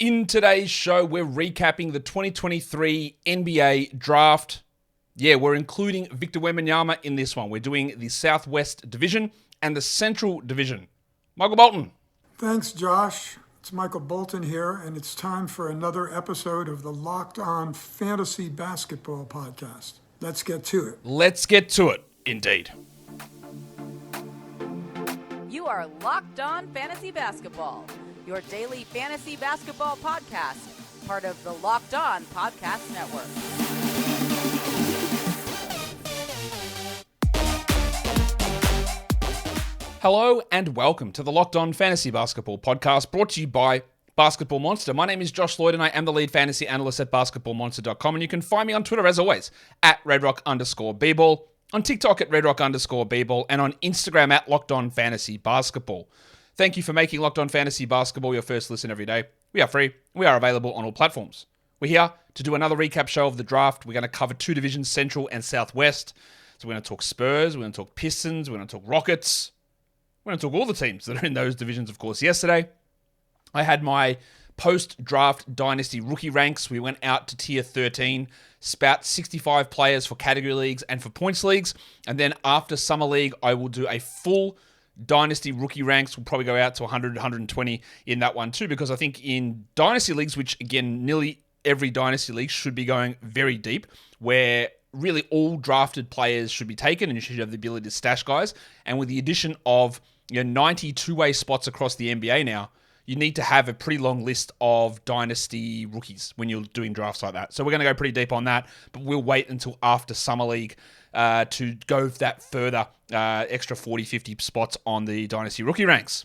In today's show, we're recapping the 2023 NBA Draft. Yeah, we're including Victor Wembanyama in this one. We're doing the Southwest Division and the Central Division. Michael Bolton. Thanks, Josh. It's Michael Bolton here, and it's time for another episode of the Locked On Fantasy Basketball Podcast. Let's get to it. Let's get to it, indeed. You are Locked On Fantasy Basketball, your daily fantasy basketball podcast, part of the Locked On Podcast Network. Hello and welcome to the Locked On Fantasy Basketball Podcast, brought to you by Basketball Monster. My name is Josh Lloyd and I am the lead fantasy analyst at basketballmonster.com, and you can find me on Twitter as always at redrock_bball, on TikTok at redrock_bball, and on Instagram at Locked On Fantasy Basketball. Thank you for making Locked On Fantasy Basketball your first listen every day. We are free. We are available on all platforms. We're here to do another recap show of the draft. We're going to cover two divisions, Central and Southwest. So we're going to talk Spurs, we're going to talk Pistons, we're going to talk Rockets. We're going to talk all the teams that are in those divisions, of course. Yesterday, I had my post-draft dynasty rookie ranks. We went out to tier 13, spout 65 players for category leagues and for points leagues. And then after Summer League, I will do a full dynasty rookie ranks. We'll probably go out to 100, 120 in that one too, because I think in dynasty leagues, which again, nearly every dynasty league should be going very deep, where really all drafted players should be taken and you should have the ability to stash guys. And with the addition of 90 two-way spots across the NBA now, you need to have a pretty long list of dynasty rookies when you're doing drafts like that. So we're going to go pretty deep on that, but we'll wait until after Summer League to go that further extra 40, 50 spots on the dynasty rookie ranks.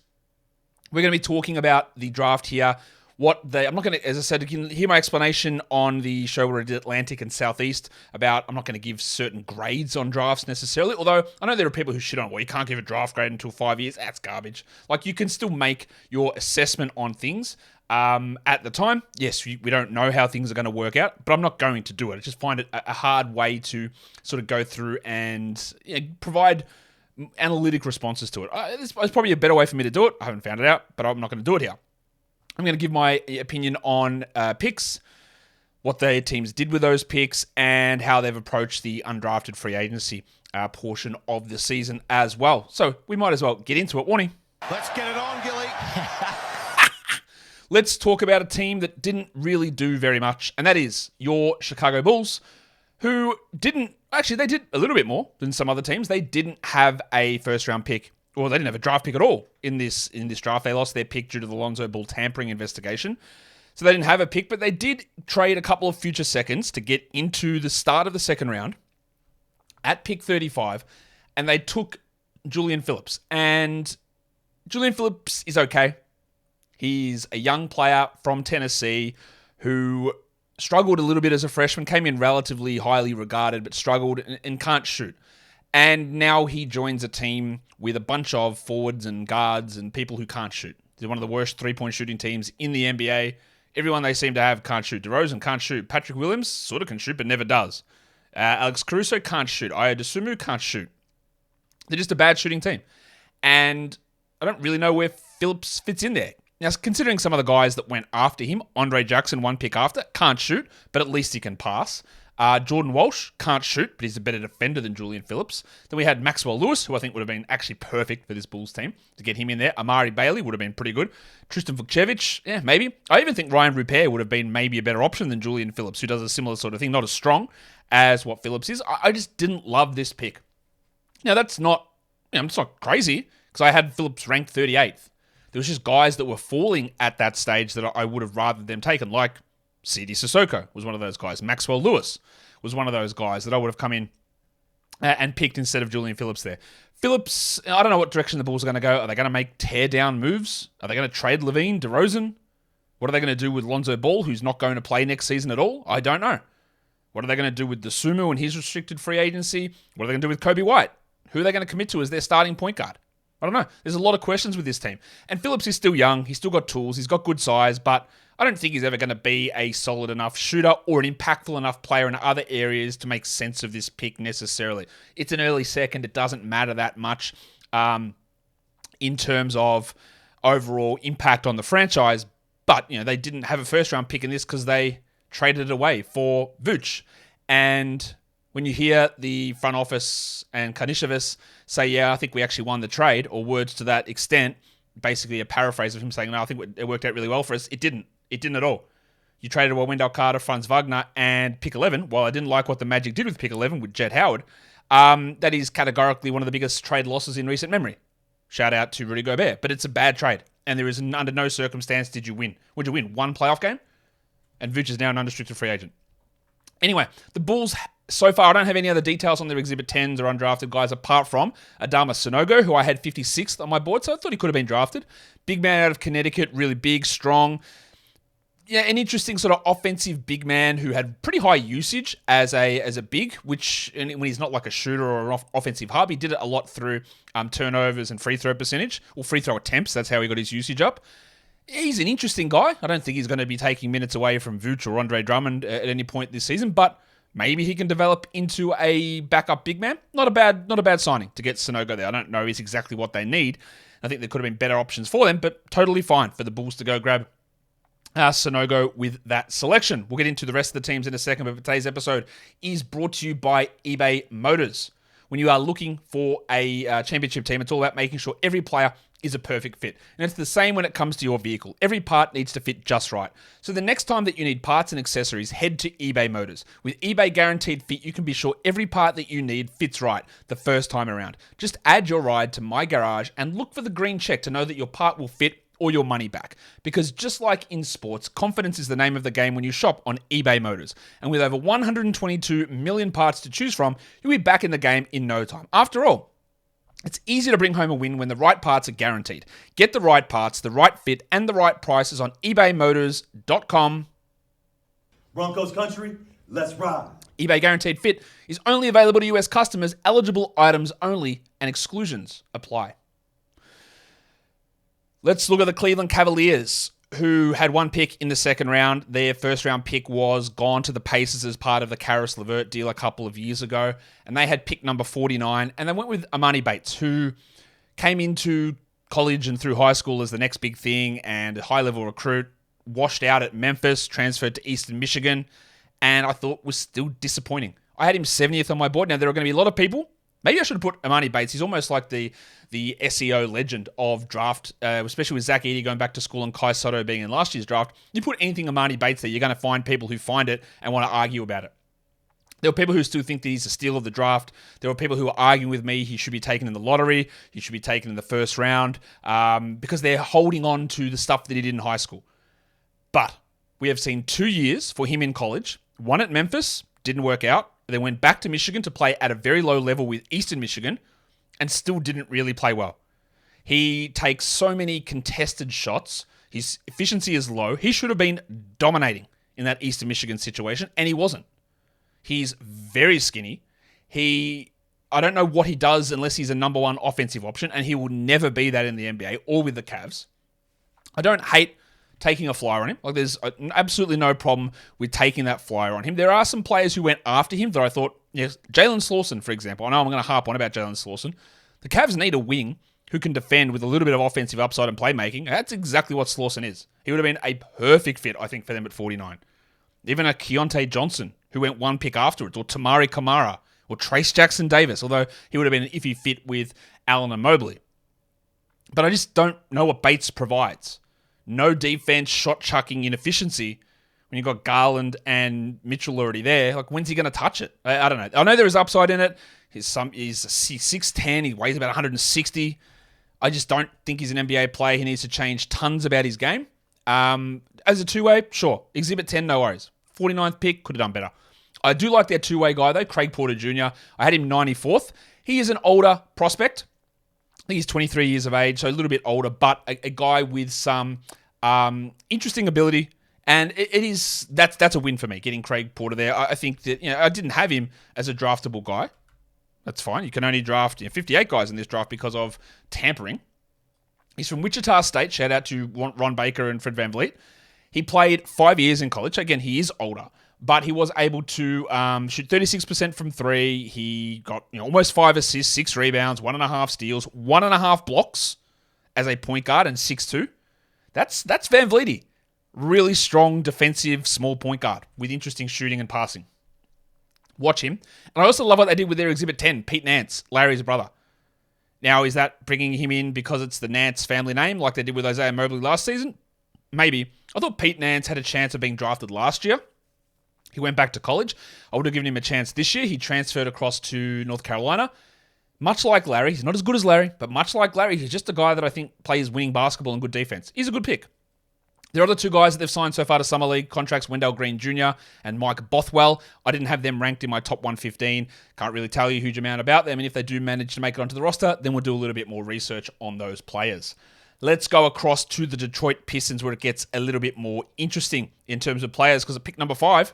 We're going to be talking about the draft here. I'm not going to, as I said, you can hear my explanation on the show where I did Atlantic and Southeast about I'm not going to give certain grades on drafts necessarily, although I know there are people who shit on, well, you can't give a draft grade until 5 years. That's garbage. Like, you can still make your assessment on things at the time. Yes, we don't know how things are going to work out, but I'm not going to do it. I just find it a hard way to sort of go through and provide analytic responses to it. There's probably a better way for me to do it. I haven't found it out, but I'm not going to do it here. I'm going to give my opinion on picks, what the teams did with those picks, and how they've approached the undrafted free agency portion of the season as well. So we might as well get into it. Warning. Let's get it on, Gilly. Let's talk about a team that didn't really do very much, and that is your Chicago Bulls, who didn't... Actually, they did a little bit more than some other teams. They didn't have a first-round pick. Well, they didn't have a draft pick at all in this draft. They lost their pick due to the Lonzo Ball tampering investigation. So they didn't have a pick, but they did trade a couple of future seconds to get into the start of the second round at pick 35, and they took Julian Phillips. And Julian Phillips is okay. He's a young player from Tennessee who struggled a little bit as a freshman, came in relatively highly regarded, but struggled and can't shoot. And now he joins a team with a bunch of forwards and guards and people who can't shoot. They're one of the worst three-point shooting teams in the NBA. Everyone they seem to have can't shoot. DeRozan can't shoot. Patrick Williams sort of can shoot, but never does. Alex Caruso can't shoot. Ayo Dosunmu can't shoot. They're just a bad shooting team. And I don't really know where Phillips fits in there. Now, considering some of the guys that went after him, Andre Jackson, one pick after, can't shoot, but at least he can pass. Jordan Walsh can't shoot, but he's a better defender than Julian Phillips. Then we had Maxwell Lewis, who I think would have been actually perfect for this Bulls team to get him in there. Amari Bailey would have been pretty good. Tristan Vukcevic, yeah, maybe. I even think Ryan Rupert would have been maybe a better option than Julian Phillips, who does a similar sort of thing, not as strong as what Phillips is. I just didn't love this pick. Now, that's not, it's not crazy, because I had Phillips ranked 38th. There was just guys that were falling at that stage that I would have rather them taken, like CD Sissoko was one of those guys. Maxwell Lewis was one of those guys that I would have come in and picked instead of Julian Phillips there. Phillips, I don't know what direction the Bulls are going to go. Are they going to make tear-down moves? Are they going to trade Levine, DeRozan? What are they going to do with Lonzo Ball, who's not going to play next season at all? I don't know. What are they going to do with Dosunmu and his restricted free agency? What are they going to do with Kobe White? Who are they going to commit to as their starting point guard? I don't know. There's a lot of questions with this team. And Phillips is still young. He's still got tools. He's got good size, but I don't think he's ever going to be a solid enough shooter or an impactful enough player in other areas to make sense of this pick necessarily. It's an early second. It doesn't matter that much in terms of overall impact on the franchise, But, they didn't have a first-round pick in this because they traded it away for Vooch. And when you hear the front office and Karnisovas say, yeah, I think we actually won the trade, or words to that extent, basically a paraphrase of him saying, no, I think it worked out really well for us. It didn't. It didn't at all. You traded away Wendell Carter, Franz Wagner, and pick 11. While I didn't like what the Magic did with pick 11 with Jet Howard, that is categorically one of the biggest trade losses in recent memory. Shout out to Rudy Gobert. But it's a bad trade. And there is under no circumstance did you win. Would you win? One playoff game? And Vooch is now an unrestricted free agent. Anyway, the Bulls, so far, I don't have any other details on their Exhibit 10s or undrafted guys apart from Adama Sanogo, who I had 56th on my board, so I thought he could have been drafted. Big man out of Connecticut, really big, strong. Yeah, an interesting sort of offensive big man who had pretty high usage as a big, which when he's not like a shooter or an offensive hub, he did it a lot through turnovers and free throw percentage, or free throw attempts. That's how he got his usage up. He's an interesting guy. I don't think he's going to be taking minutes away from Vooch or Andre Drummond at any point this season, but maybe he can develop into a backup big man. Not a bad signing to get Sanogo there. I don't know is exactly what they need. I think there could have been better options for them, but totally fine for the Bulls to go grab Sanogo with that selection. We'll get into the rest of the teams in a second, but today's episode is brought to you by eBay Motors. When you are looking for a championship team, it's all about making sure every player is a perfect fit. And it's the same when it comes to your vehicle. Every part needs to fit just right. So the next time that you need parts and accessories, head to eBay Motors. With eBay Guaranteed Fit, you can be sure every part that you need fits right the first time around. Just add your ride to My Garage and look for the green check to know that your part will fit or your money back. Because just like in sports, confidence is the name of the game when you shop on eBay Motors. And with over 122 million parts to choose from, you'll be back in the game in no time. After all, it's easy to bring home a win when the right parts are guaranteed. Get the right parts, the right fit, and the right prices on ebaymotors.com. Broncos country, let's ride. eBay Guaranteed Fit is only available to US customers, eligible items only, and exclusions apply. Let's look at the Cleveland Cavaliers, who had one pick in the second round. Their first round pick was gone to the Pacers as part of the Karis LeVert deal a couple of years ago. And they had pick number 49. And they went with Emoni Bates, who came into college and through high school as the next big thing and a high-level recruit, washed out at Memphis, transferred to Eastern Michigan, and I thought was still disappointing. I had him 70th on my board. Now, there are going to be a lot of people. Maybe I should have put Emoni Bates. He's almost like the SEO legend of draft, especially with Zach Edey going back to school and Kai Sotto being in last year's draft. You put anything Emoni Bates there, you're going to find people who find it and want to argue about it. There were people who still think that he's a steal of the draft. There were people who are arguing with me he should be taken in the lottery, he should be taken in the first round, because they're holding on to the stuff that he did in high school. But we have seen 2 years for him in college. One at Memphis, didn't work out. Then went back to Michigan to play at a very low level with Eastern Michigan and still didn't really play well. He takes so many contested shots. His efficiency is low. He should have been dominating in that Eastern Michigan situation, and he wasn't. He's very skinny. I don't know what he does unless he's a number one offensive option, and he will never be that in the NBA or with the Cavs. I don't hate taking a flyer on him. Like, there's absolutely no problem with taking that flyer on him. There are some players who went after him that I thought, yes, Jalen Slauson, for example. I know I'm going to harp on about Jalen Slauson. The Cavs need a wing who can defend with a little bit of offensive upside and playmaking. That's exactly what Slauson is. He would have been a perfect fit, I think, for them at 49. Even a Keontae Johnson, who went one pick afterwards, or Tamari Kamara, or Trace Jackson Davis, although he would have been an iffy fit with Allen and Mobley. But I just don't know what Bates provides. No defense, shot chucking inefficiency. When you've got Garland and Mitchell already there, like, when's he going to touch it? I don't know. I know there is upside in it. He's 6'10", he weighs about 160. I just don't think he's an NBA player. He needs to change tons about his game. As a two-way, sure. Exhibit 10, no worries. 49th pick, could have done better. I do like their two-way guy, though, Craig Porter Jr. I had him 94th. He is an older prospect. I think he's 23 years of age, so a little bit older, but a guy with some interesting ability. And that's a win for me, getting Craig Porter there. I think that, I didn't have him as a draftable guy. That's fine. You can only draft 58 guys in this draft because of tampering. He's from Wichita State. Shout out to Ron Baker and Fred VanVleet. He played 5 years in college. Again, he is older, but he was able to shoot 36% from three. He got almost 5 assists, 6 rebounds, 1.5 steals, 1.5 blocks as a point guard, and 6'2". That's VanVleety. really strong defensive small point guard with interesting shooting and passing. Watch him. And I also love what they did with their Exhibit 10, Pete Nance, Larry's brother. Now, is that bringing him in because it's the Nance family name like they did with Isaiah Mobley last season? Maybe. I thought Pete Nance had a chance of being drafted last year. He went back to college. I would have given him a chance this year. He transferred across to North Carolina. Much like Larry, he's not as good as Larry, but much like Larry, he's just a guy that I think plays winning basketball and good defense. He's a good pick. There are the two guys that they've signed so far to Summer League contracts, Wendell Green Jr. and Mike Bothwell. I didn't have them ranked in my top 115. Can't really tell you a huge amount about them. And if they do manage to make it onto the roster, then we'll do a little bit more research on those players. Let's go across to the Detroit Pistons where it gets a little bit more interesting in terms of players because at pick number 5,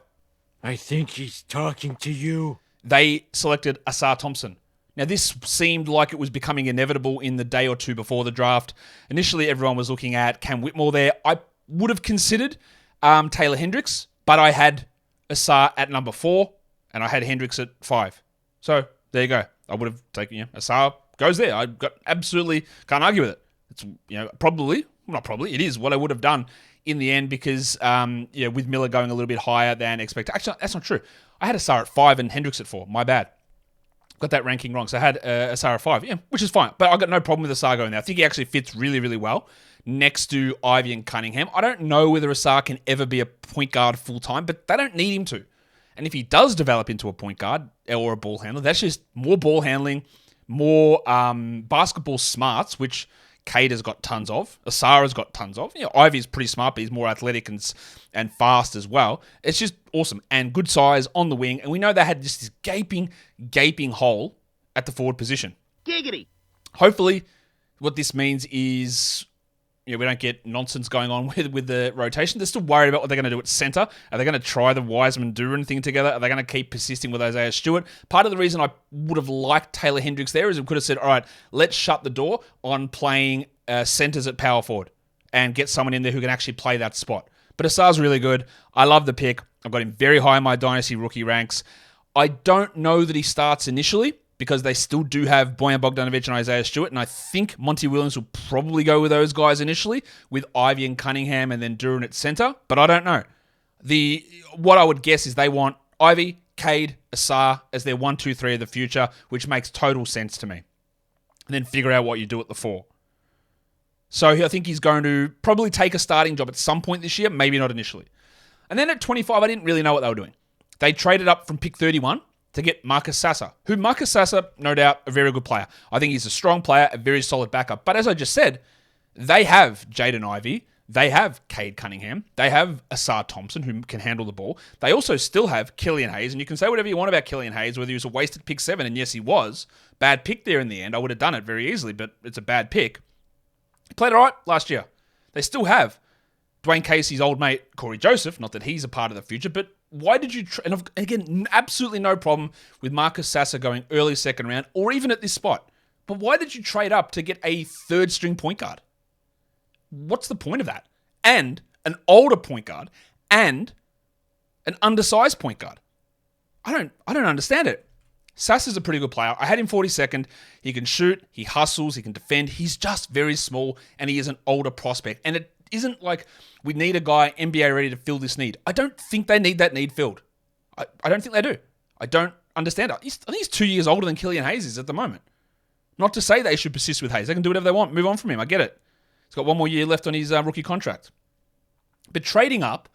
I think he's talking to you. They selected Ausar Thompson. Now, this seemed like it was becoming inevitable in the day or two before the draft. Initially, everyone was looking at Cam Whitmore there. I would have considered Taylor Hendricks, but I had Ausar at number 4, and I had Hendricks at 5. So, there you go. I would have taken, Ausar goes there. I absolutely can't argue with it. It's, it is what I would have done in the end because, with Miller going a little bit higher than expected. Actually, that's not true. I had Ausar at 5 and Hendricks at 4. My bad. Got that ranking wrong. So I had Ausar at 5, which is fine. But I got no problem with Ausar going there. I think he actually fits really, really well next to Ivy and Cunningham. I don't know whether Ausar can ever be a point guard full-time, but they don't need him to. And if he does develop into a point guard or a ball handler, that's just more ball handling, more basketball smarts, which Cade has got tons of. Ausar has got tons of. Ivy's pretty smart, but he's more athletic and fast as well. It's just awesome. And good size on the wing. And we know they had just this gaping hole at the forward position. Giggity. Hopefully, what this means is we don't get nonsense going on with the rotation. They're still worried about what they're going to do at center. Are they going to try the Wiseman-Duran thing together? Are they going to keep persisting with Isaiah Stewart? Part of the reason I would have liked Taylor Hendricks there is we could have said, all right, let's shut the door on playing centers at power forward and get someone in there who can actually play that spot. But Asar's really good. I love the pick. I've got him very high in my Dynasty rookie ranks. I don't know that he starts initially because they still do have Bojan Bogdanovic and Isaiah Stewart, and I think Monty Williams will probably go with those guys initially, with Ivy and Cunningham and then Duran at center, but I don't know. What I would guess is they want Ivy, Cade, Ausar as their 1, 2, 3 of the future, which makes total sense to me. And then figure out what you do at the 4. So I think he's going to probably take a starting job at some point this year, maybe not initially. And then at 25, I didn't really know what they were doing. They traded up from pick 31 to get Marcus Sasser, who Marcus Sasser, no doubt, a very good player. I think he's a strong player, a very solid backup. But as I just said, they have Jaden Ivey, they have Cade Cunningham, they have Ausar Thompson, who can handle the ball. They also still have Killian Hayes, and you can say whatever you want about Killian Hayes, whether he was a wasted pick 7, and yes, he was. Bad pick there in the end. I would have done it very easily, but it's a bad pick. He played all right last year. They still have Dwayne Casey's old mate, Corey Joseph, not that he's a part of the future, but why did you... and again, absolutely no problem with Marcus Sasser going early second round or even at this spot. But why did you trade up to get a third-string point guard? What's the point of that? And an older point guard and an undersized point guard. I don't understand it. Sasser's a pretty good player. I had him 42nd. He can shoot, he hustles, he can defend. He's just very small, and he is an older prospect. And it isn't like we need a guy NBA ready to fill this need. I don't think they need that need filled. I don't think they do. I don't understand it. I think he's 2 years older than Killian Hayes is at the moment. Not to say they should persist with Hayes. They can do whatever they want. Move on from him. I get it. He's got 1 more year left on his rookie contract. But trading up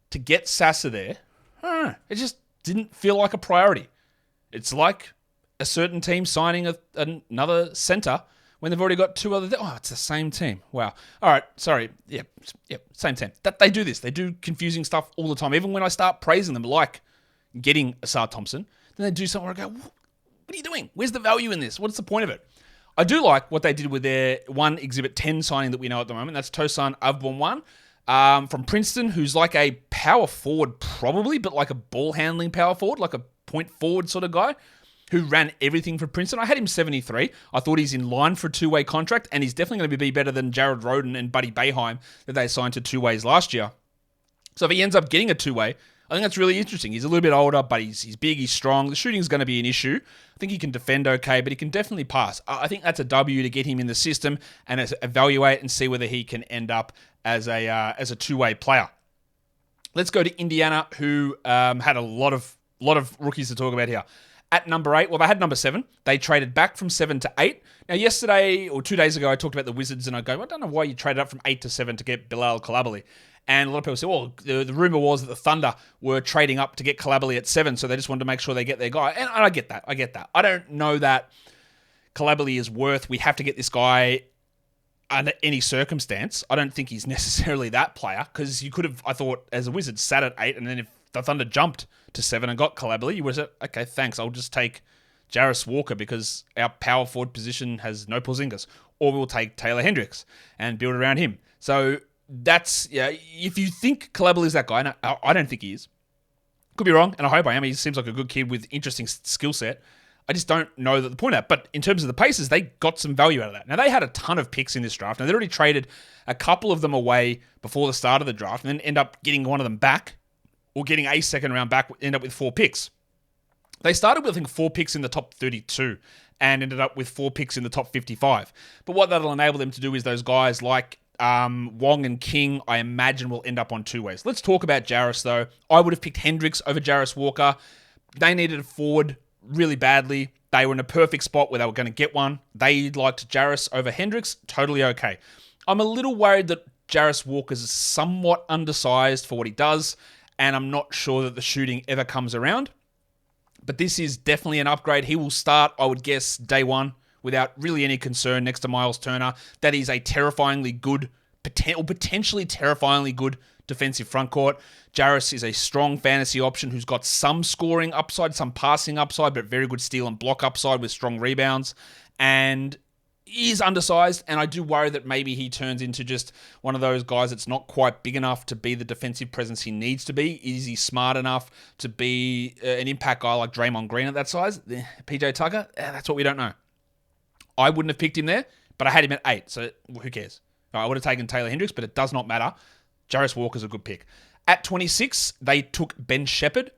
to get Sasser there, it just didn't feel like a priority. It's like a certain team signing another center when they've already got 2 other... it's the same team. Wow. All right, sorry. Yeah, same team. They do this. They do confusing stuff all the time. Even when I start praising them, like getting Ausar Thompson, then they do something where I go, what are you doing? Where's the value in this? What's the point of it? I do like what they did with their one Exhibit 10 signing that we know at the moment. That's Tosan Avbonwan from Princeton, who's like a power forward probably, but like a ball-handling power forward, like a point forward sort of guy, who ran everything for Princeton. I had him 73. I thought he's in line for a 2-way contract, and he's definitely going to be better than Jared Roden and Buddy Boeheim that they signed to 2 ways last year. So if he ends up getting a 2-way, I think that's really interesting. He's a little bit older, but he's big, he's strong. The shooting's going to be an issue. I think he can defend okay, but he can definitely pass. I think that's a W to get him in the system and evaluate and see whether he can end up as a two-way player. Let's go to Indiana, who had a lot of rookies to talk about here. At number 8, well, they had number 7. They traded back from 7 to 8. Now, yesterday or 2 days ago, I talked about the Wizards, and I go, I don't know why you traded up from 8 to 7 to get Bilal Coulibaly. And a lot of people say, well, the rumor was that the Thunder were trading up to get Coulibaly at 7, so they just wanted to make sure they get their guy. And I get that. I don't know that Coulibaly is worth, we have to get this guy under any circumstance. I don't think he's necessarily that player, because you could have, I thought, as a Wizard, sat at 8, and then if the Thunder jumped to 7 and got Coulibaly, you would have said, okay, thanks, I'll just take Jarace Walker because our power forward position has no Porzingis. Or we'll take Taylor Hendricks and build around him. So that's, if you think Coulibaly is that guy, and I don't think he is. Could be wrong, and I hope I am. He seems like a good kid with interesting skill set. I just don't know that the point out. But in terms of the Pacers, they got some value out of that. Now, they had a ton of picks in this draft. Now, they already traded a couple of them away before the start of the draft and then end up getting one of them back, or getting a second round back, end up with 4 picks. They started with, I think, 4 picks in the top 32 and ended up with 4 picks in the top 55. But what that'll enable them to do is those guys like Wong and King, I imagine, will end up on 2 ways. Let's talk about Jarace, though. I would have picked Hendricks over Jarace Walker. They needed a forward really badly. They were in a perfect spot where they were going to get one. They liked Jarace over Hendricks. Totally okay. I'm a little worried that Jarace Walker is somewhat undersized for what he does, and I'm not sure that the shooting ever comes around. But this is definitely an upgrade. He will start, I would guess, day 1 without really any concern next to Miles Turner. That is a terrifyingly good, potentially terrifyingly good defensive frontcourt. Jarace is a strong fantasy option who's got some scoring upside, some passing upside, but very good steal and block upside with strong rebounds. And is undersized, and I do worry that maybe he turns into just one of those guys that's not quite big enough to be the defensive presence he needs to be. Is he smart enough to be an impact guy like Draymond Green at that size? PJ Tucker? That's what we don't know. I wouldn't have picked him there, but I had him at 8, so who cares? I would have taken Taylor Hendricks, but it does not matter. Jarace Walker's a good pick. At 26, they took Ben Shepherd.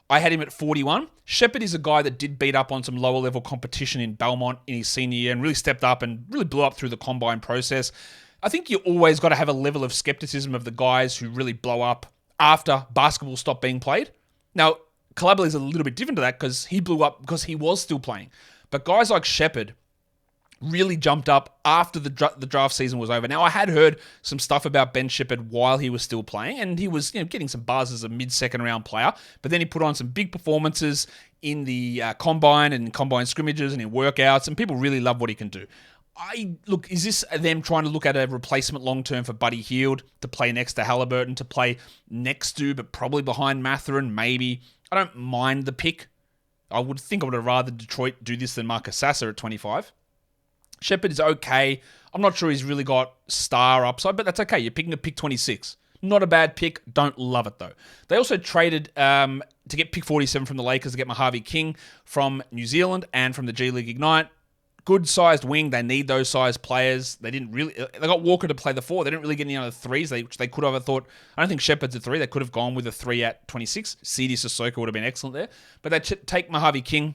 I had him at 41. Shepherd is a guy that did beat up on some lower level competition in Belmont in his senior year and really stepped up and really blew up through the combine process. I think you always got to have a level of skepticism of the guys who really blow up after basketball stopped being played. Now, Coulibaly is a little bit different to that because he blew up because he was still playing. But guys like Shepherd really jumped up after the draft season was over. Now, I had heard some stuff about Ben Shepherd while he was still playing, and he was getting some buzz as a mid-second round player, but then he put on some big performances in the combine and combine scrimmages and in workouts, and people really love what he can do. Is this them trying to look at a replacement long-term for Buddy Hield to play next to Halliburton, to play next to, but probably behind Mathurin, maybe? I don't mind the pick. I would have rather Detroit do this than Marcus Sasser at 25. Shepherd is okay. I'm not sure he's really got star upside, but that's okay. You're picking a pick 26. Not a bad pick. Don't love it, though. They also traded to get pick 47 from the Lakers to get Mojave King from New Zealand and from the G League Ignite. Good-sized wing. They need those sized players. They got Walker to play the 4. They didn't really get any other 3s, which they could have. I thought, I don't think Shepherd's a 3. They could have gone with a 3 at 26. Sidi Sissoko would have been excellent there. But they take Mojave King,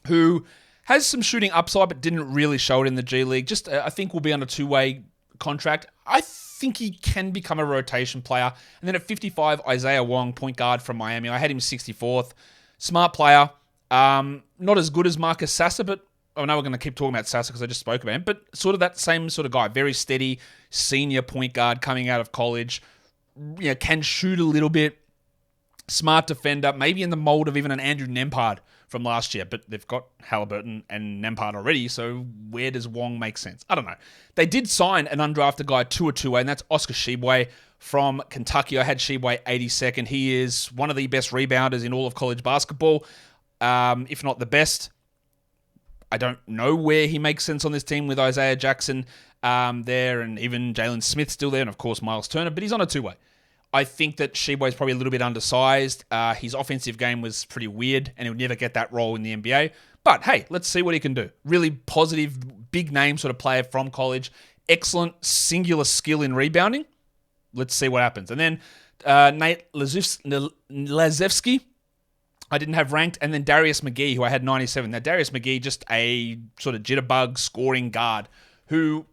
who has some shooting upside, but didn't really show it in the G League. Just, I think will be on a 2-way contract. I think he can become a rotation player. And then at 55, Isaiah Wong, point guard from Miami. I had him 64th. Smart player. Not as good as Marcus Sasser, but I know we're going to keep talking about Sasser because I just spoke about him. But sort of that same sort of guy. Very steady, senior point guard coming out of college. Can shoot a little bit. Smart defender. Maybe in the mold of even an Andrew Nembhard from last year, but they've got Halliburton and Nembhard already, so where does Wong make sense? I don't know. They did sign an undrafted guy to a 2-way, and that's Oscar Tshiebwe from Kentucky. I had Tshiebwe 82nd. He is one of the best rebounders in all of college basketball, if not the best. I don't know where he makes sense on this team with Isaiah Jackson there, and even Jalen Smith still there, and of course Miles Turner, but he's on a 2-way. I think that Tshiebwe is probably a little bit undersized. His offensive game was pretty weird, and he'll never get that role in the NBA. But hey, let's see what he can do. Really positive, big name sort of player from college. Excellent singular skill in rebounding. let's see what happens. And then Nate Lazevsky, I didn't have ranked, and then Darius McGee, who I had 97. Now, Darius McGee, just a sort of jitterbug scoring guard who,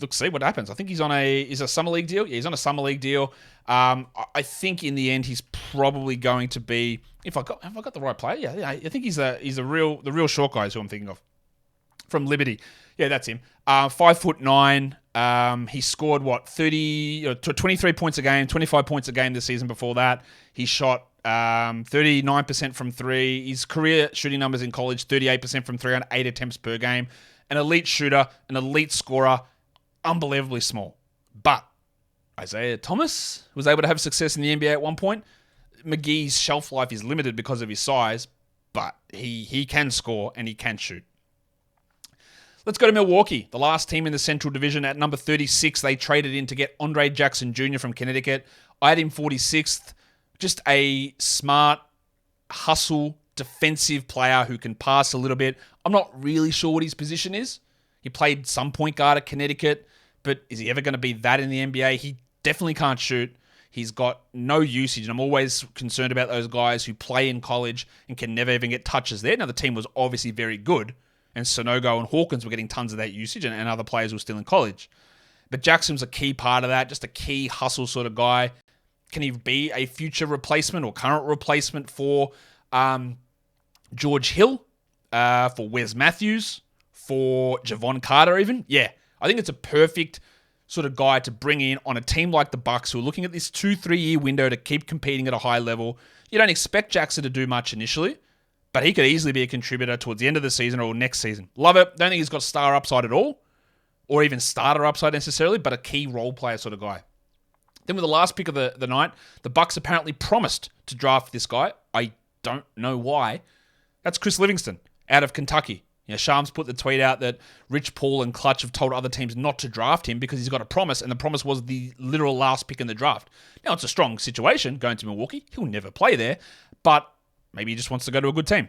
look, see what happens. I think he's on a summer league deal. Yeah, he's on a summer league deal. I think in the end he's probably going to be, have I got the right player? Yeah, I think he's the real short guy is who I'm thinking of from Liberty. Yeah, that's him. 5'9". He scored 23 points a game, 25 points a game this season. Before that, he shot 39% from three. His career shooting numbers in college: 38% from three on 8 attempts per game. An elite shooter, an elite scorer, unbelievably small. But Isaiah Thomas was able to have success in the NBA at one point. McGee's shelf life is limited because of his size, but he can score and he can shoot. Let's go to Milwaukee, the last team in the Central Division. At number 36, they traded in to get Andre Jackson Jr. from Connecticut. I had him 46th. Just a smart, hustle, defensive player who can pass a little bit. I'm not really sure what his position is. He played some point guard at Connecticut, but is he ever going to be that in the NBA? He definitely can't shoot. He's got no usage, and I'm always concerned about those guys who play in college and can never even get touches there. Now, the team was obviously very good, and Sonogo and Hawkins were getting tons of that usage, and other players were still in college. But Jackson's a key part of that, just a key hustle sort of guy. Can he be a future replacement or current replacement for George Hill, for Wes Matthews, for Javon Carter even? Yeah, I think it's a perfect sort of guy to bring in on a team like the Bucks who are looking at this 2-3 year window to keep competing at a high level. You don't expect Jackson to do much initially, but he could easily be a contributor towards the end of the season or next season. Love it. Don't think he's got star upside at all, or even starter upside necessarily, but a key role player sort of guy. Then with the last pick of the night, the Bucks apparently promised to draft this guy. I don't know why. That's Chris Livingston out of Kentucky. You know, Shams put the tweet out that Rich Paul and Clutch have told other teams not to draft him because he's got a promise, and the promise was the literal last pick in the draft. Now, it's a strong situation going to Milwaukee. He'll never play there, but maybe he just wants to go to a good team.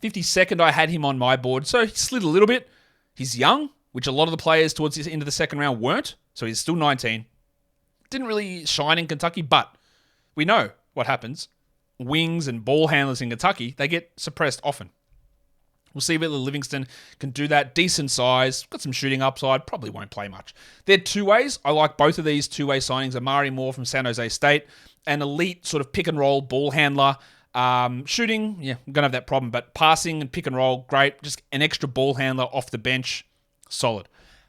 52nd, I had him on my board, so he slid a little bit. He's young, which a lot of the players towards the end of the second round weren't, so he's still 19. Didn't really shine in Kentucky, but we know what happens. Wings and ball handlers in Kentucky, they get suppressed often. We'll see whether Livingston can do that. Decent size, got some shooting upside, probably won't play much. They're two ways. I like both of these two-way signings. Amari Moore from San Jose State, an elite sort of pick-and-roll ball handler. Shooting, yeah, I'm going to have that problem, but passing and pick-and-roll, great. Just an extra ball handler off the bench, solid.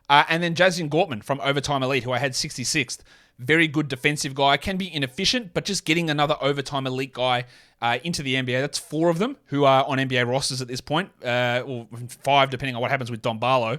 And then Jazian Gortman from Overtime Elite, who I had 66th. Very good defensive guy. Can be inefficient, but just getting another Overtime Elite guy into the NBA. That's 4 of them who are on NBA rosters at this point, or 5 depending on what happens with Don Barlow,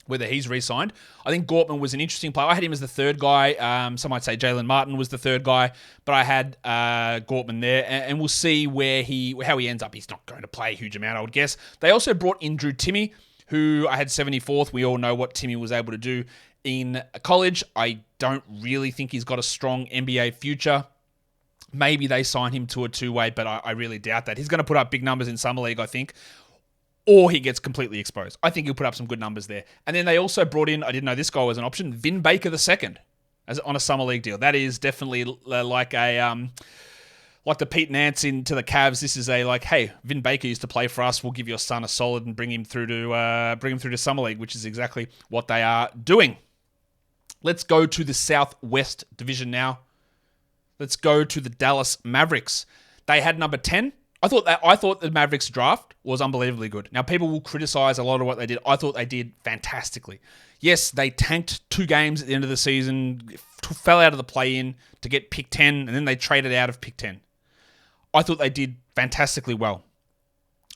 whether he's re-signed. I think Gortman was an interesting player. I had him as the third guy. Some might say Jalen Martin was the third guy, but I had Gortman there, and we'll see how he ends up. He's not going to play a huge amount, I would guess. They also brought in Drew Timme, who I had 74th. We all know what Timme was able to do in college. I don't really think he's got a strong NBA future. Maybe they sign him to a two-way, but I really doubt that. He's going to put up big numbers in Summer League, I think, or he gets completely exposed. I think he'll put up some good numbers there. And then they also brought in, I didn't know this guy was an option, Vin Baker II as on a Summer League deal. That is definitely like the Pete Nance into the Cavs. This is hey, Vin Baker used to play for us. We'll give your son a solid and bring him through to Summer League, which is exactly what they are doing. Let's go to the Southwest Division now. Let's go to the Dallas Mavericks. They had number 10. I thought the Mavericks draft was unbelievably good. Now, people will criticize a lot of what they did. I thought they did fantastically. Yes, they tanked 2 games at the end of the season, fell out of the play-in to get pick 10, and then they traded out of pick 10. I thought they did fantastically well.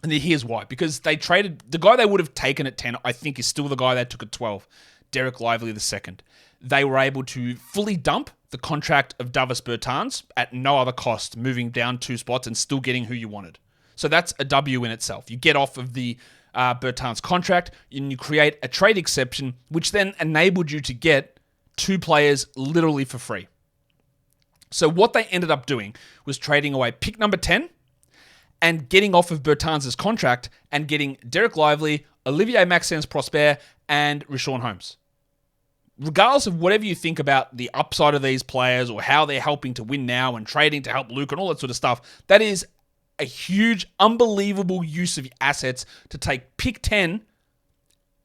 And here's why. Because they traded... The guy they would have taken at 10, I think, is still the guy they took at 12. Dereck Lively II. They were able to fully dump the contract of Davis Bertans at no other cost, moving down 2 spots and still getting who you wanted. So that's a W in itself. You get off of the Bertans contract and you create a trade exception, which then enabled you to get 2 players literally for free. So what they ended up doing was trading away pick number 10 and getting off of Bertans' contract and getting Dereck Lively, Olivier Maxence Prosper, and Richaun Holmes. regardless of whatever you think about the upside of these players or how they're helping to win now and trading to help Luke and all that sort of stuff, that is a huge, unbelievable use of assets to take pick 10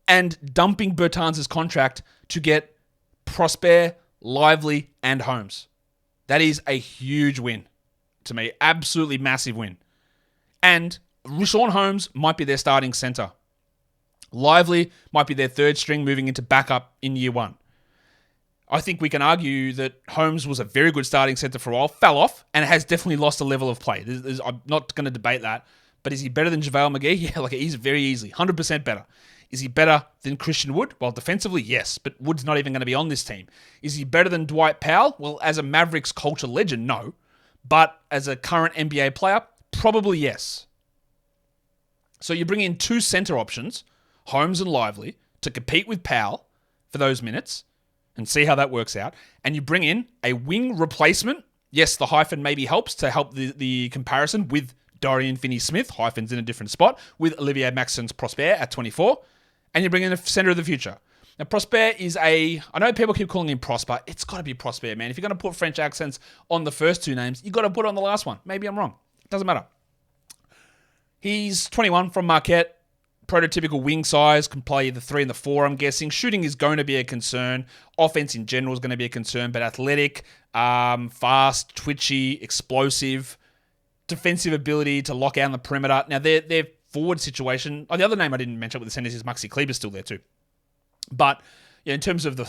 and dumping Bertans' contract to get Prosper, Lively, and Holmes. That is a huge win to me. Absolutely massive win. And Richaun Holmes might be their starting center. Lively might be their third string moving into backup in year one. I think we can argue that Holmes was a very good starting center for a while, fell off, and has definitely lost a level of play. I'm not going to debate that. But is he better than JaVale McGee? Yeah, he's very easily. 100% better. Is he better than Christian Wood? Well, defensively, yes, but Wood's not even going to be on this team. Is he better than Dwight Powell? Well, as a Mavericks culture legend, no. But as a current NBA player, probably yes. So you bring in two center options, Holmes and Lively, to compete with Powell for those minutes and see how that works out. And you bring in a wing replacement. Yes, the hyphen maybe helps to help the comparison with Dorian Finney-Smith, hyphens in a different spot, with Olivier Maxence Prosper at 24. And you bring in a center of the future. Now, Prosper is I know people keep calling him Prosper. It's got to be Prosper, man. If you're going to put French accents on the first two names, you got to put it on the last one. Maybe I'm wrong. It doesn't matter. He's 21 from Marquette. Prototypical wing size, can play the 3 and the 4, I'm guessing. Shooting is going to be a concern. Offense in general is going to be a concern, but athletic, fast, twitchy, explosive, defensive ability to lock out on the perimeter. Now, their forward situation, the other name I didn't mention with the centers is Maxi Kleber's still there too. But in terms of the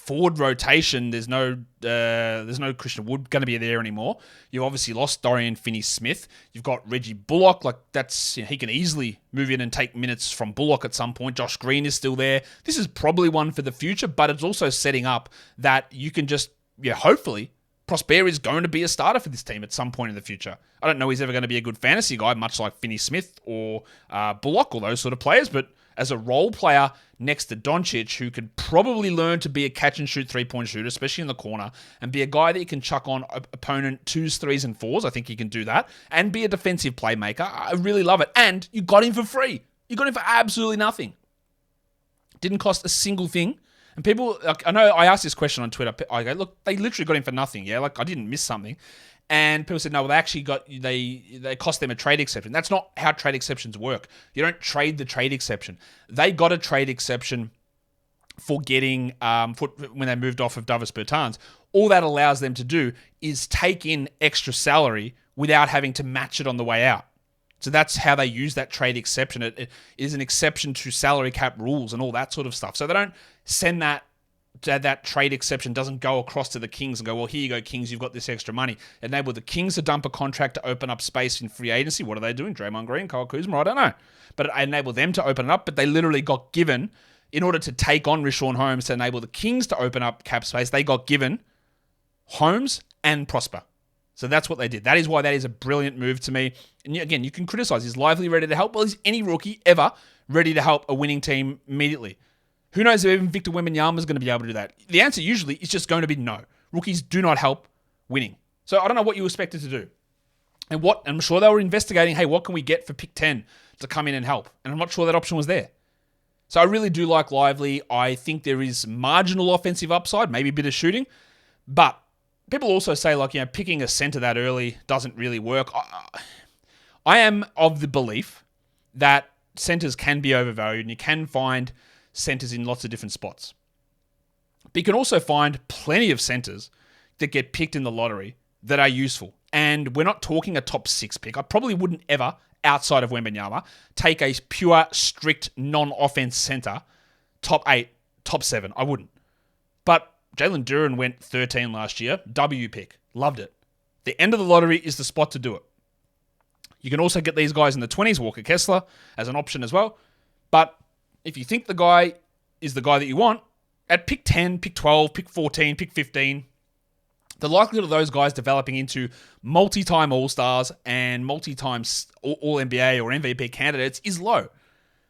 forward rotation, there's no Christian Wood going to be there anymore. You obviously lost Dorian Finney-Smith. You've got Reggie Bullock. He can easily move in and take minutes from Bullock at some point. Josh Green is still there. This is probably one for the future, but it's also setting up that you can just, hopefully, Prosper is going to be a starter for this team at some point in the future. I don't know he's ever going to be a good fantasy guy, much like Finney-Smith or Bullock or those sort of players, but as a role player next to Doncic, who could probably learn to be a catch-and-shoot three-point shooter, especially in the corner, and be a guy that you can chuck on opponent 2s, 3s, and 4s. I think he can do that. And be a defensive playmaker. I really love it. And you got him for free. You got him for absolutely nothing. Didn't cost a single thing. And people, I know I asked this question on Twitter. I go, look, they literally got him for nothing. Yeah, I didn't miss something. And people said, no, well, they actually they cost them a trade exception. That's not how trade exceptions work. You don't trade the trade exception. They got a trade exception for getting, when they moved off of Davis Bertans. All that allows them to do is take in extra salary without having to match it on the way out. So that's how they use that trade exception. It is an exception to salary cap rules and all that sort of stuff. So they don't send that trade exception doesn't go across to the Kings and go, well, here you go, Kings, you've got this extra money. Enable the Kings to dump a contract to open up space in free agency. What are they doing? Draymond Green, Kyle Kuzma? I don't know. But it enabled them to open it up, but they literally got given, in order to take on Richaun Holmes to enable the Kings to open up cap space, they got given Holmes and Prosper. So that's what they did. That is why that is a brilliant move to me. And again, you can criticize. Is Lively ready to help? Well, is any rookie ever ready to help a winning team immediately? Who knows if even Victor Wembanyama is going to be able to do that? The answer usually is just going to be no. Rookies do not help winning. So I don't know what you expected to do. And I'm sure they were investigating, hey, what can we get for pick 10 to come in and help? And I'm not sure that option was there. So I really do like Lively. I think there is marginal offensive upside, maybe a bit of shooting. But people also say, picking a center that early doesn't really work. I am of the belief that centers can be overvalued and you can find centers in lots of different spots. But you can also find plenty of centers that get picked in the lottery that are useful. And we're not talking a top 6 pick. I probably wouldn't ever, outside of Wembanyama, take a pure, strict, non-offense center, top 8, top 7. I wouldn't. But Jalen Duren went 13 last year. W pick. Loved it. The end of the lottery is the spot to do it. You can also get these guys in the 20s, Walker Kessler, as an option as well. But if you think the guy is the guy that you want, at pick 10, pick 12, pick 14, pick 15, the likelihood of those guys developing into multi-time All-Stars and multi-time All-NBA or MVP candidates is low.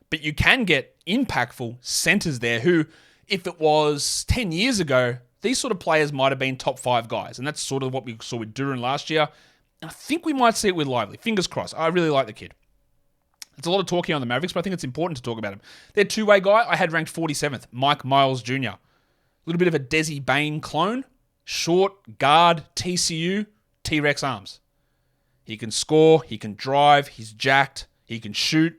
But you can get impactful centers there who, if it was 10 years ago, these sort of players might have been top 5 guys. And that's sort of what we saw with Duren last year. And I think we might see it with Lively. Fingers crossed. I really like the kid. It's a lot of talking on the Mavericks, but I think it's important to talk about him. Their two-way guy, I had ranked 47th, Mike Miles Jr. little bit of a Desi Bane clone. Short, guard, TCU, T-Rex arms. He can score, he can drive, he's jacked, he can shoot.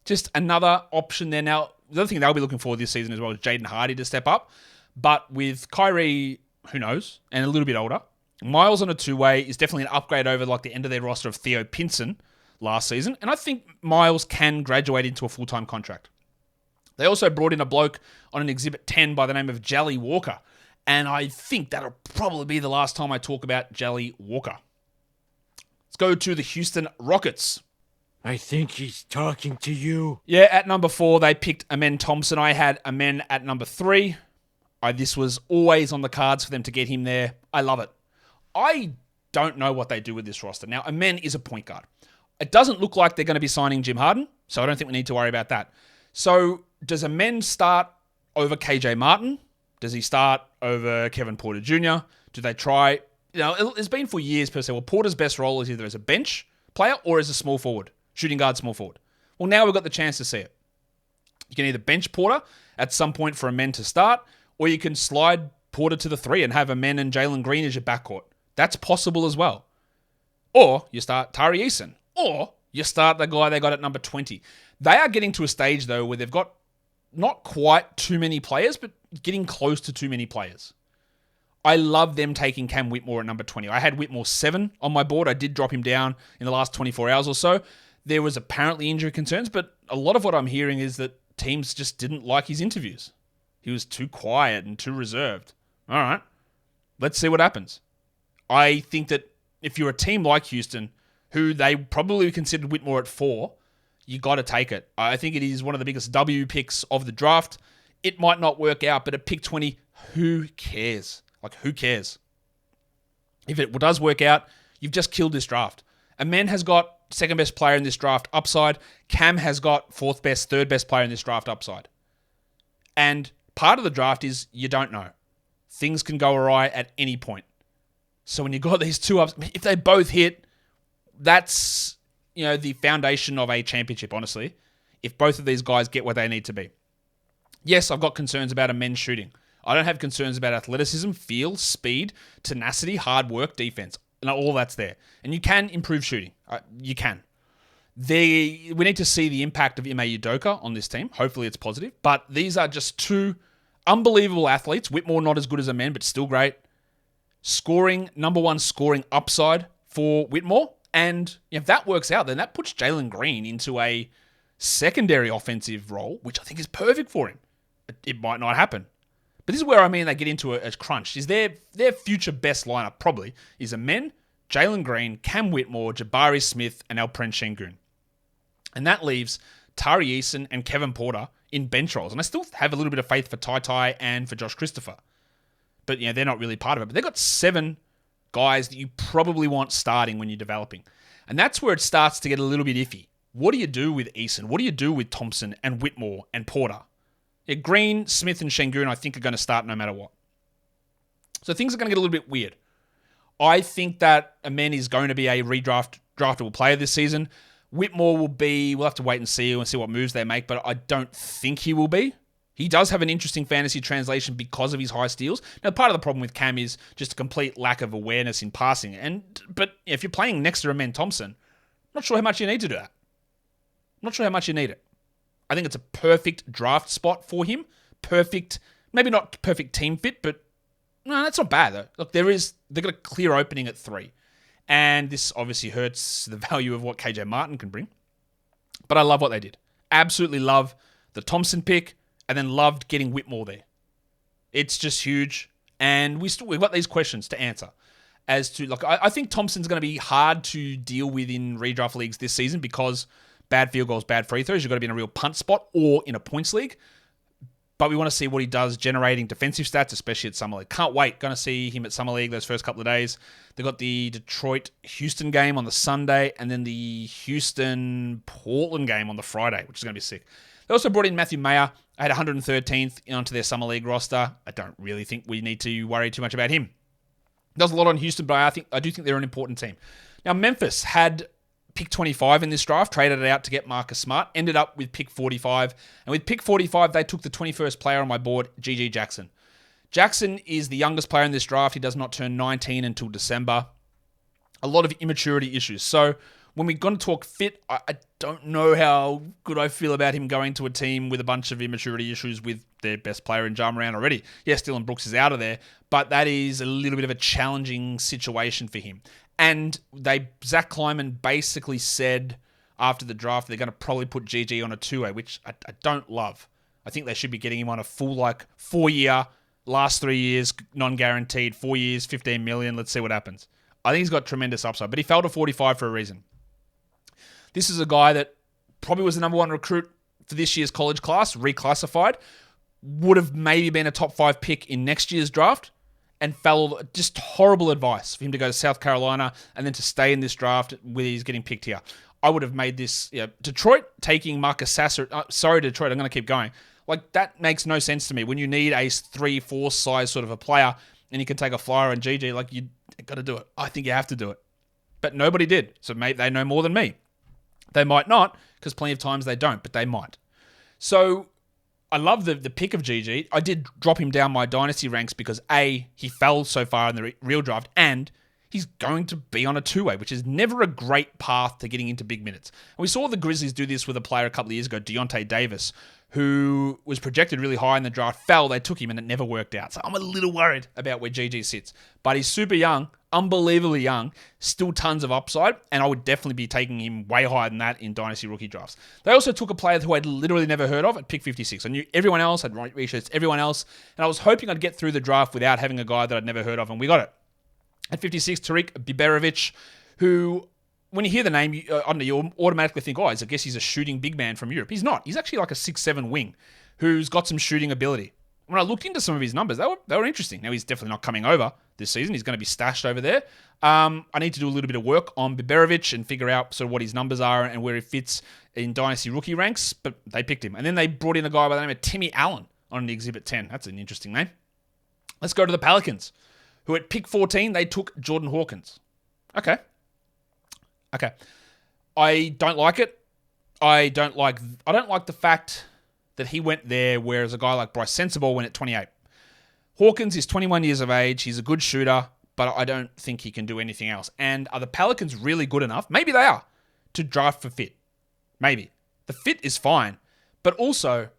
Just another option there. Now, the other thing they'll be looking for this season as well is Jaden Hardy to step up. But with Kyrie, who knows, and a little bit older, Miles on a two-way is definitely an upgrade over like the end of their roster of Theo Pinson last season. And I think Miles can graduate into a full-time contract. They also brought in a bloke on an Exhibit 10 by the name of Jelly Walker. And I think that'll probably be the last time I talk about Jelly Walker. Let's go to the Houston Rockets. I think he's talking to you. Yeah, at number 4, they picked Amen Thompson. I had Amen at number 3. This was always on the cards for them to get him there. I love it. I don't know what they do with this roster. Now, Amen is a point guard. It doesn't look like they're going to be signing Jim Harden, so I don't think we need to worry about that. So, does Amen start over KJ Martin? Does he start over Kevin Porter Jr.? Do they try... it's been for years per se. Well, Porter's best role is either as a bench player or as a small forward. Shooting guard, small forward. Well, now we've got the chance to see it. You can either bench Porter at some point for Amen to start, or you can slide Porter to the 3 and have Amen and Jalen Green as your backcourt. That's possible as well. Or you start Tari Eason. Or you start the guy they got at number 20. They are getting to a stage, though, where they've got not quite too many players, but getting close to too many players. I love them taking Cam Whitmore at number 20. I had Whitmore 7 on my board. I did drop him down in the last 24 hours or so. There was apparently injury concerns, but a lot of what I'm hearing is that teams just didn't like his interviews. He was too quiet and too reserved. All right, let's see what happens. I think that if you're a team like Houston, who they probably considered Whitmore at 4, you got to take it. I think it is one of the biggest W picks of the draft. It might not work out, but at pick 20, who cares? Who cares? If it does work out, you've just killed this draft. Amen has got second best player in this draft upside. Cam has got fourth best, third best player in this draft upside. And part of the draft is you don't know. Things can go awry at any point. So when you got these two ups, if they both hit, that's the foundation of a championship, honestly. If both of these guys get where they need to be. Yes, I've got concerns about Men's shooting. I don't have concerns about athleticism, feel, speed, tenacity, hard work, defense. And all that's there. And you can improve shooting. You can. We need to see the impact of Ime Udoka on this team. Hopefully it's positive. But these are just two unbelievable athletes. Whitmore not as good as Amen, but still great. Number 1 scoring upside for Whitmore. And if that works out, then that puts Jalen Green into a secondary offensive role, which I think is perfect for him. It might not happen. But this is where they get into a crunch. Is their future best lineup probably is Amen, Jalen Green, Cam Whitmore, Jabari Smith, and Alperen Şengün. And that leaves Tari Eason and Kevin Porter in bench roles. And I still have a little bit of faith for Ty Ty and for Josh Christopher. But they're not really part of it. But they've got 7 guys that you probably want starting when you're developing. And that's where it starts to get a little bit iffy. What do you do with Eason? What do you do with Thompson and Whitmore and Porter? Green, Smith, and Şengün, I think, are going to start no matter what. So things are going to get a little bit weird. I think that Amen is going to be a draftable player this season. Whitmore we'll have to wait and see what moves they make, but I don't think he will be. He does have an interesting fantasy translation because of his high steals. Now, part of the problem with Cam is just a complete lack of awareness in passing. But if you're playing next to Amen Thompson, I'm not sure how much you need to do that. I'm not sure how much you need it. I think it's a perfect draft spot for him. Perfect, maybe not perfect team fit, but no, that's not bad though. Look, they've got a clear opening at 3. And this obviously hurts the value of what KJ Martin can bring. But I love what they did. Absolutely love the Thompson pick, and then loved getting Whitmore there. It's just huge. And we've got these questions to answer. As to, I think Thompson's going to be hard to deal with in redraft leagues this season because bad field goals, bad free throws. You've got to be in a real punt spot or in a points league. But we want to see what he does generating defensive stats, especially at Summer League. Can't wait. Going to see him at Summer League those first couple of days. They've got the Detroit-Houston game on the Sunday and then the Houston-Portland game on the Friday, which is going to be sick. They also brought in Matthew Mayer. I had 113th onto their Summer League roster. I don't really think we need to worry too much about him. Does a lot on Houston, but I do think they're an important team. Now, Memphis had pick 25 in this draft, traded it out to get Marcus Smart, ended up with pick 45. And with pick 45, they took the 21st player on my board, G.G. Jackson. Jackson is the youngest player in this draft. He does not turn 19 until December. A lot of immaturity issues. So when we're going to talk fit, I don't know how good I feel about him going to a team with a bunch of immaturity issues with their best player in Ja Morant already. Yes, Dylan Brooks is out of there, but that is a little bit of a challenging situation for him. And Zach Kleiman basically said after the draft they're going to probably put GG on a 2A, which I don't love. I think they should be getting him on a full 4-year, last 3 years, non-guaranteed, 4 years, $15 million. Let's see what happens. I think he's got tremendous upside, but he fell to 45 for a reason. This is a guy that probably was the number 1 recruit for this year's college class, reclassified, would have maybe been a top 5 pick in next year's draft, and fell just horrible advice for him to go to South Carolina and then to stay in this draft with he's getting picked here. I would have made this, Detroit taking Marcus Sasser. Sorry, Detroit, I'm going to keep going. That makes no sense to me. When you need a 3-4 size sort of a player and you can take a flyer on GG, you got to do it. I think you have to do it. But nobody did. So maybe they know more than me. They might not, because plenty of times they don't, but they might. So I love the pick of GG. I did drop him down my dynasty ranks because A, he fell so far in the real draft, and he's going to be on a 2-way, which is never a great path to getting into big minutes. And we saw the Grizzlies do this with a player a couple of years ago, Deontay Davis, who was projected really high in the draft, fell, they took him, and it never worked out. So I'm a little worried about where GG sits. But he's super young, unbelievably young, still tons of upside, and I would definitely be taking him way higher than that in dynasty rookie drafts. They also took a player who I'd literally never heard of at pick 56. I knew everyone else, I'd researched everyone else, and I was hoping I'd get through the draft without having a guy that I'd never heard of, and we got it. At 56, Tariq Biberovic, who, when you hear the name, you automatically think, I guess he's a shooting big man from Europe. He's not. He's actually like a 6'7" wing who's got some shooting ability. When I looked into some of his numbers, they were interesting. Now, he's definitely not coming over this season. He's going to be stashed over there. I need to do a little bit of work on Biberovic and figure out sort of what his numbers are and where he fits in dynasty rookie ranks, but they picked him. And then they brought in a guy by the name of Timmy Allen on the Exhibit 10. That's an interesting name. Let's go to the Pelicans, who at pick 14, they took Jordan Hawkins. Okay. I don't like it. I don't like the fact that he went there, whereas a guy like Bryce Sensabaugh went at 28. Hawkins is 21 years of age. He's a good shooter, but I don't think he can do anything else. And are the Pelicans really good enough? Maybe they are, to draft for fit. Maybe. The fit is fine. But also,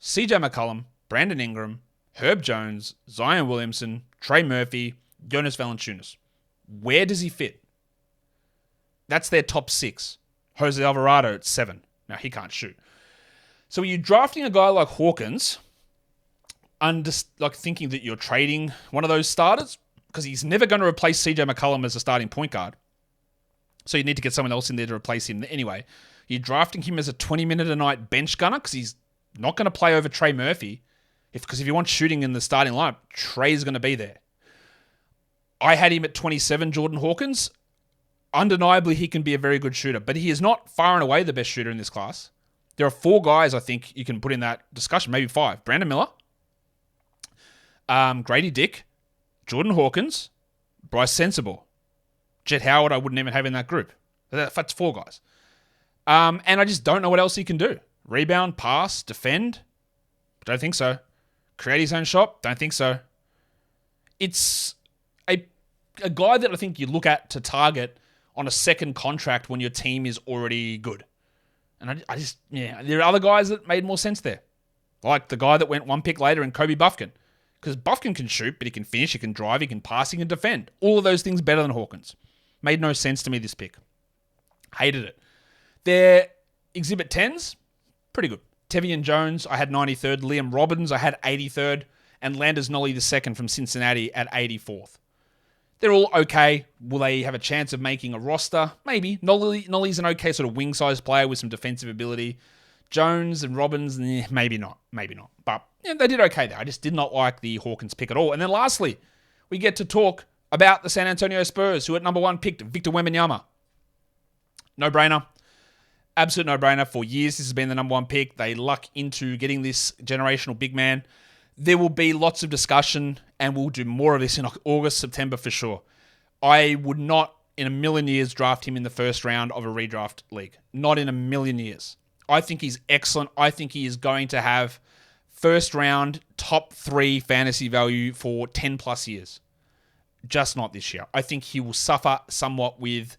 CJ McCollum, Brandon Ingram, Herb Jones, Zion Williamson, Trey Murphy, Jonas Valanciunas. Where does he fit? That's their top 6. Jose Alvarado at 7. Now, he can't shoot. So are you drafting a guy like Hawkins, thinking that you're trading one of those starters? Because he's never going to replace CJ McCollum as a starting point guard. So you need to get someone else in there to replace him anyway. You're drafting him as a 20-minute-a-night bench gunner because he's not going to play over Trey Murphy. Because if you want shooting in the starting lineup, Trey's going to be there. I had him at 27, Jordan Hawkins. Undeniably, he can be a very good shooter, but he is not far and away the best shooter in this class. There are 4 guys I think you can put in that discussion, maybe 5. Brandon Miller, Grady Dick, Jordan Hawkins, Bryce Sensabaugh. Jet Howard I wouldn't even have in that group. That's 4 guys. And I just don't know what else he can do. Rebound, pass, defend? Don't think so. Create his own shot? Don't think so. It's a guy that I think you look at to target on a second contract when your team is already good. And there are other guys that made more sense there. Like the guy that went 1 pick later in Kobe Buffkin. Because Buffkin can shoot, but he can finish, he can drive, he can pass, he can defend. All of those things better than Hawkins. Made no sense to me, this pick. Hated it. Their Exhibit 10s, pretty good. Tevian Jones, I had 93rd. Liam Robbins, I had 83rd. And Landers Nolly II from Cincinnati at 84th. They're all okay. Will they have a chance of making a roster? Maybe. Nolly's an okay sort of wing-sized player with some defensive ability. Jones and Robbins, maybe not. But they did okay there. I just did not like the Hawkins pick at all. And then lastly, we get to talk about the San Antonio Spurs, who at number 1 picked Victor Wembanyama. No-brainer. Absolute no-brainer. For years, this has been the number 1 pick. They luck into getting this generational big man. There will be lots of discussion, and we'll do more of this in August, September for sure. I would not in a million years draft him in the first round of a redraft league. Not in a million years. I think he's excellent. I think he is going to have first round top 3 fantasy value for 10 plus years. Just not this year. I think he will suffer somewhat with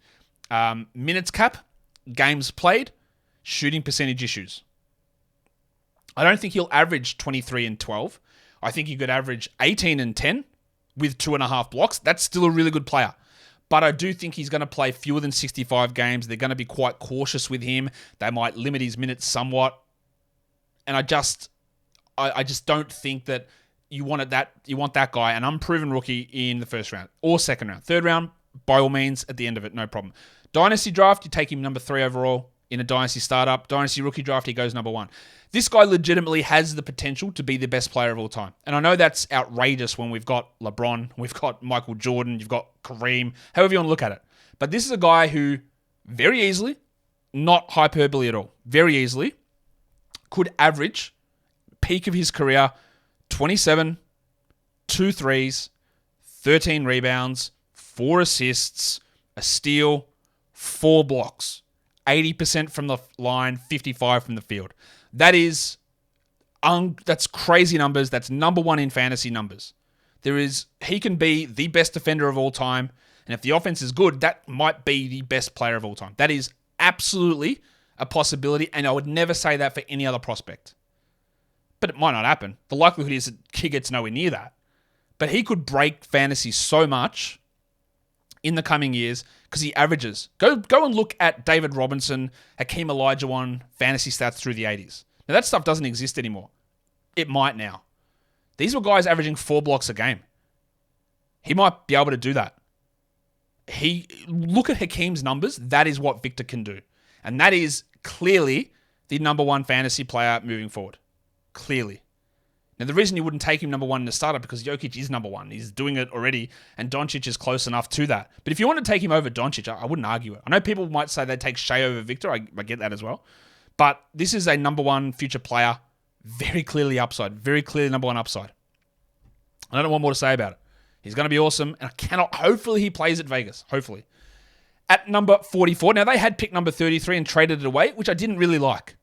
minutes cap, games played, shooting percentage issues. I don't think he'll average 23 and 12. I think he could average 18 and 10 with 2.5 blocks. That's still a really good player. But I do think he's going to play fewer than 65 games. They're going to be quite cautious with him. They might limit his minutes somewhat. And I just don't think that you want that guy, an unproven rookie, in the first round or second round. Third round, by all means, at the end of it, no problem. Dynasty draft, you take him number 3 overall. In a dynasty startup, dynasty rookie draft, he goes number 1. This guy legitimately has the potential to be the best player of all time. And I know that's outrageous when we've got LeBron, we've got Michael Jordan, you've got Kareem, however you want to look at it. But this is a guy who very easily, not hyperbole at all, very easily could average, peak of his career, 27, 2 threes, 13 rebounds, 4 assists, a steal, 4 blocks. 80% from the line, 55 from the field. That's crazy numbers. That's number 1 in fantasy numbers. He can be the best defender of all time, and if the offense is good, that might be the best player of all time. That is absolutely a possibility, and I would never say that for any other prospect. But it might not happen. The likelihood is that he gets nowhere near that. But he could break fantasy so much in the coming years because he averages. Go and look at David Robinson, Hakeem Olajuwon fantasy stats through the 80s. Now, that stuff doesn't exist anymore. It might now. These were guys averaging 4 blocks a game. He might be able to do that. Look at Hakeem's numbers. That is what Victor can do. And that is clearly the number 1 fantasy player moving forward. Clearly. Now, the reason you wouldn't take him number 1 in the startup because Jokic is number 1. He's doing it already, and Doncic is close enough to that. But if you want to take him over Doncic, I wouldn't argue it. I know people might say they'd take Shea over Victor. I get that as well. But this is a number 1 future player. Very clearly upside. Very clearly number 1 upside. I don't know what more to say about it. He's going to be awesome, and hopefully he plays at Vegas. Hopefully. At number 44, now they had pick number 33 and traded it away, which I didn't really like.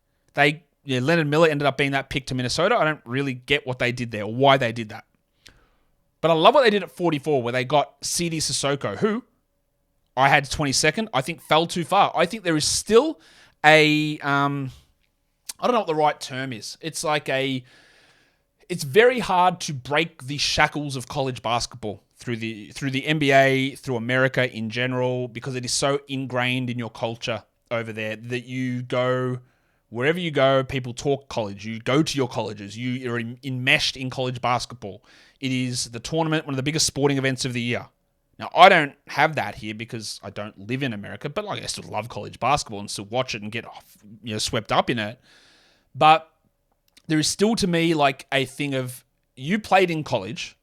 Leonard Miller ended up being that pick to Minnesota. I don't really get what they did there or why they did that. But I love what they did at 44 where they got CD Sissoko, who I had 22nd. I think fell too far. I think there is still I don't know what the right term is. It's very hard to break the shackles of college basketball through the NBA, through America in general, because it is so ingrained in your culture over there that you go... Wherever you go, people talk college. You go to your colleges. You are enmeshed in college basketball. It is the tournament, one of the biggest sporting events of the year. Now, I don't have that here because I don't live in America, but I still love college basketball and still watch it and get swept up in it. But there is still, to me, a thing of you played in college,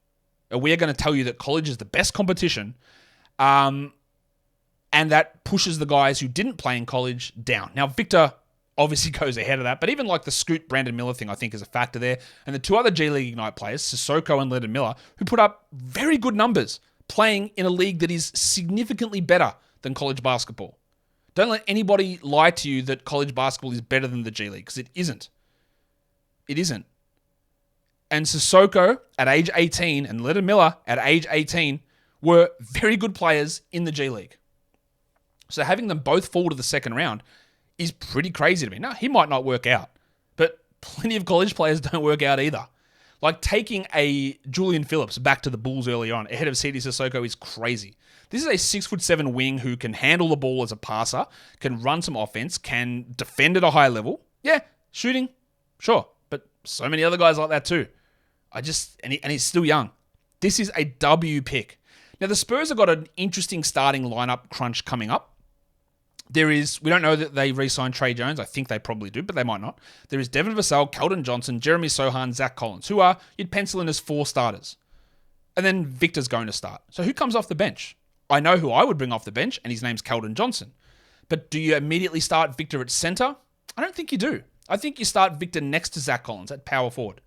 and we're going to tell you that college is the best competition, and that pushes the guys who didn't play in college down. Now, Victor obviously goes ahead of that, but even the Scoot Brandon Miller thing I think is a factor there. And the 2 other G League Ignite players, Sissoko and Leonard Miller, who put up very good numbers playing in a league that is significantly better than college basketball. Don't let anybody lie to you that college basketball is better than the G League, because it isn't. It isn't. And Sissoko at age 18 and Leonard Miller at age 18 were very good players in the G League. So having them both fall to the second round is pretty crazy to me. Now, he might not work out, but plenty of college players don't work out either. Taking a Julian Phillips back to the Bulls early on ahead of CD Sissoko is crazy. This is a 6'7" wing who can handle the ball as a passer, can run some offense, can defend at a high level. Yeah, shooting, sure, but so many other guys like that too. And he's still young. This is a W pick. Now, the Spurs have got an interesting starting lineup crunch coming up. We don't know that they re-signed Trey Jones. I think they probably do, but they might not. There is Devin Vassell, Keldon Johnson, Jeremy Sohan, Zach Collins, who you'd pencil in as 4 starters. And then Victor's going to start. So who comes off the bench? I know who I would bring off the bench, and his name's Keldon Johnson. But do you immediately start Victor at center? I don't think you do. I think you start Victor next to Zach Collins at power forward.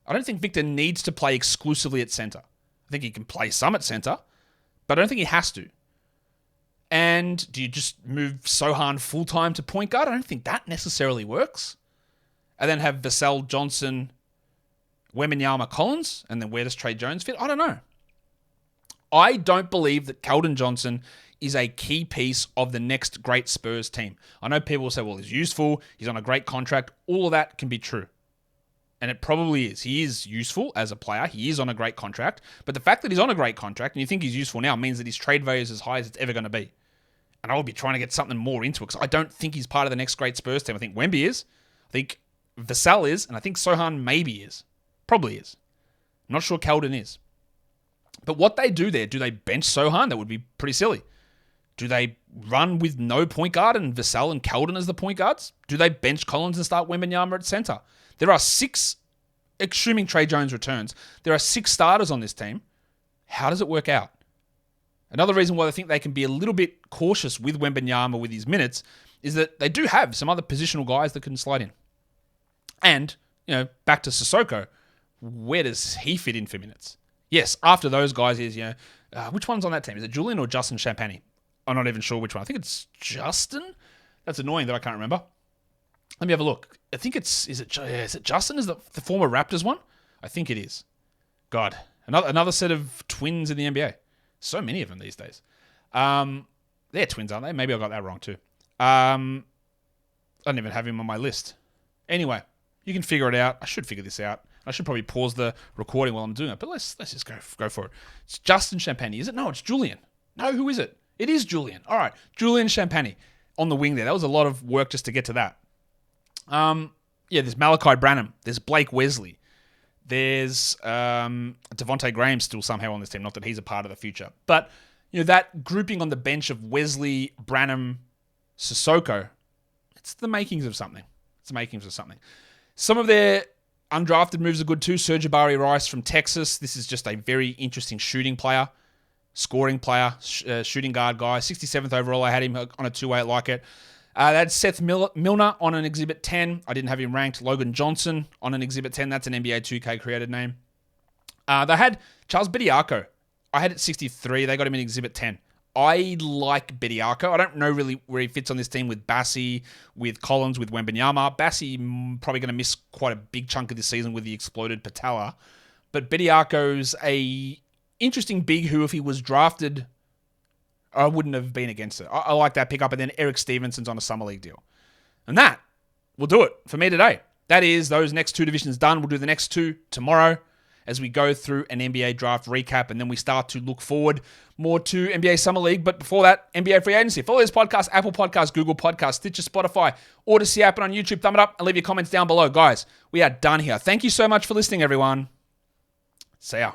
I don't think Victor needs to play exclusively at center. I think he can play some at center, but I don't think he has to. And do you just move Sohan full-time to point guard? I don't think that necessarily works. And then have Vassell, Johnson, Wembanyama, Collins, and then where does Trey Jones fit? I don't know. I don't believe that Keldon Johnson is a key piece of the next great Spurs team. I know people will say, well, he's useful, he's on a great contract. All of that can be true. And it probably is. He is useful as a player. He is on a great contract. But the fact that he's on a great contract and you think he's useful now means that his trade value is as high as it's ever going to be. And I will be trying to get something more into it because I don't think he's part of the next great Spurs team. I think Wemby is. I think Vassell is. And I think Sohan maybe is. Probably is. I'm not sure Keldon is. But what they do there, do they bench Sohan? That would be pretty silly. Do they run with no point guard and Vassell and Keldon as the point guards? Do they bench Collins and start Wembanyama at center? There are 6, assuming Trey Jones returns, there are 6 starters on this team. How does it work out? Another reason why I think they can be a little bit cautious with Wembanyama with his minutes is that they do have some other positional guys that can slide in. And, back to Sissoko, where does he fit in for minutes? Yes, after those guys is, which one's on that team? Is it Julian or Justin Champagny? I'm not even sure which one. I think it's Justin. That's annoying that I can't remember. Let me have a look. I think is it Justin? Is the former Raptors one? I think it is. God, another set of twins in the NBA. So many of them these days. They're twins, aren't they? Maybe I got that wrong too. I don't even have him on my list. Anyway, you can figure it out. I should figure this out. I should probably pause the recording while I'm doing it, but let's just go for it. It's Justin Champagny, is it? No, it's Julian. No, who is it? It is Julian. All right, Julian Champagny on the wing there. That was a lot of work just to get to that. There's Malachi Branham. There's Blake Wesley. There's Devontae Graham still somehow on this team. Not that he's a part of the future. But, that grouping on the bench of Wesley, Branham, Sissoko, it's the makings of something. Some of their undrafted moves are good too. Serge Ibaka Rice from Texas. This is just a very interesting shooting player. Scoring player, shooting guard guy. 67th overall. I had him on a 2-way. I like it. That's Seth Milner on an Exhibit 10. I didn't have him ranked. Logan Johnson on an Exhibit 10. That's an NBA 2K created name. They had Charles Bediako. I had it 63. They got him in Exhibit 10. I like Bediako. I don't know really where he fits on this team with Bassi, with Collins, with Wembanyama. Bassi probably going to miss quite a big chunk of this season with the exploded patella. But Bediako's a interesting big who, if he was drafted, I wouldn't have been against it. I like that pickup. And then Eric Stevenson's on a summer league deal. And that will do it for me today. That is those next 2 divisions done. We'll do the next 2 tomorrow as we go through an NBA draft recap. And then we start to look forward more to NBA Summer League. But before that, NBA Free Agency. Follow this podcast, Apple Podcasts, Google Podcasts, Stitcher, Spotify, Odyssey app, and on YouTube. Thumb it up and leave your comments down below. Guys, we are done here. Thank you so much for listening, everyone. See ya.